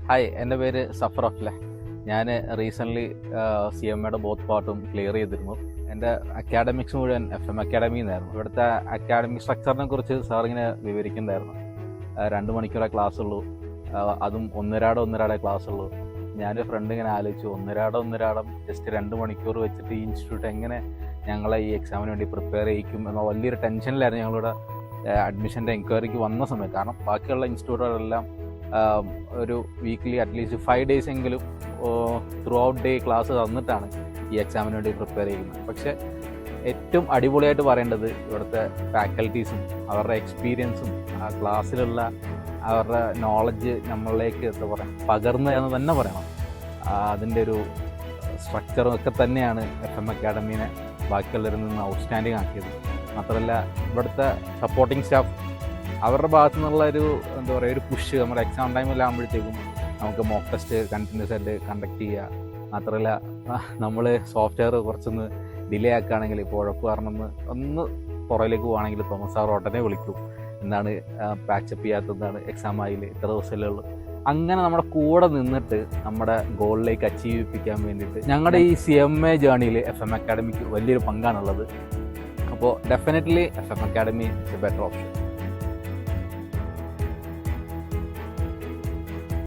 Hi, എൻ്റെ പേര് സഫർ അഫ്ലെ. ഞാൻ റീസെൻ്റ്ലി CMAയുടെ ബോത്ത് പാർട്ടും ക്ലിയർ ചെയ്തിരുന്നു. എൻ്റെ അക്കാഡമിക്സ് മുഴുവൻ FM അക്കാഡമിയിൽ നിന്നായിരുന്നു. ഇവിടുത്തെ അക്കാഡമിക് സ്ട്രക്ചറിനെ കുറിച്ച് സാറിങ്ങനെ വിവരിക്കുന്നുണ്ടായിരുന്നു. 2 മണിക്കൂറേ ക്ലാസ് ഉള്ളൂ, അതും ഒന്നരാടെ ക്ലാസ് ഉള്ളൂ. ഞാനൊരു ഫ്രണ്ട് ഇങ്ങനെ ആലോചിച്ചു, ഒന്നരാടം ജസ്റ്റ് 2 മണിക്കൂർ വെച്ചിട്ട് ഈ ഇൻസ്റ്റിറ്റ്യൂട്ട് എങ്ങനെ ഞങ്ങളെ ഈ എക്സാമിന് വേണ്ടി പ്രിപ്പയർ ചെയ്യിക്കും എന്ന വലിയൊരു ടെൻഷനിലായിരുന്നു ഞങ്ങളുടെ അഡ്മിഷൻ്റെ എൻക്വയറിക്ക് വന്ന സമയം. കാരണം ബാക്കിയുള്ള ഇൻസ്റ്റിറ്റ്യൂട്ടുകളെല്ലാം ഒരു വീക്ക്ലി അറ്റ്ലീസ്റ്റ് 5 ഡേയ്സ് എങ്കിലും ത്രൂ ഔട്ട് ഡേ ക്ലാസ് തന്നിട്ടാണ് ഈ എക്സാമിന് വേണ്ടി പ്രിപ്പയർ ചെയ്യുന്നത്. പക്ഷേ ഏറ്റവും അടിപൊളിയായിട്ട് പറയേണ്ടത് ഇവിടുത്തെ ഫാക്കൽറ്റീസും അവരുടെ എക്സ്പീരിയൻസും ആ ക്ലാസ്സിലുള്ള അവരുടെ നോളജ് നമ്മളിലേക്ക് എന്താ പറയുക പകർന്നു എന്ന് തന്നെ പറയണം. അതിൻ്റെ ഒരു സ്ട്രക്ചറും ഒക്കെ തന്നെയാണ് FM അക്കാഡമീനെ ബാക്കിയുള്ളവരിൽ നിന്ന് ഔട്ട്സ്റ്റാൻഡിങ് ആക്കിയത്. മാത്രമല്ല ഇവിടുത്തെ സപ്പോർട്ടിങ് സ്റ്റാഫ് അവരുടെ ഭാഗത്തു നിന്നുള്ള ഒരു എന്താ പറയുക ഒരു പുഷ് നമ്മുടെ എക്സാം ടൈമിലാകുമ്പോഴത്തേക്കും നമുക്ക് മോക്ക് ടെസ്റ്റ് കണ്ടിന്യൂസ് ആയിട്ട് കണ്ടക്ട് ചെയ്യുക. മാത്രമല്ല നമ്മൾ സോഫ്റ്റ്വെയർ കുറച്ചൊന്ന് ഡിലേ ആക്കുകയാണെങ്കിൽ ഇപ്പോൾ ഉഴപ്പ് കാരണം ഒന്ന് പുറകിലേക്ക് പോവുകയാണെങ്കിൽ തോമസ് സാർ ഉടനെ വിളിക്കും, എന്താണ് പാച്ചപ്പ് ചെയ്യാത്തതാണ്, എക്സാം ആയില്ലേ, ഇത്ര ദിവസമല്ലേ ഉള്ളൂ. അങ്ങനെ നമ്മുടെ കൂടെ നിന്നിട്ട് നമ്മുടെ ഗോളിലേക്ക് അച്ചീവ് ചെയ്യിപ്പിക്കാൻ വേണ്ടിയിട്ട് ഞങ്ങളുടെ ഈ CMA ജേർണിയിൽ FM അക്കാഡമിക്ക് വലിയൊരു പങ്കാണുള്ളത്. അപ്പോൾ definitely FM academy is A better option.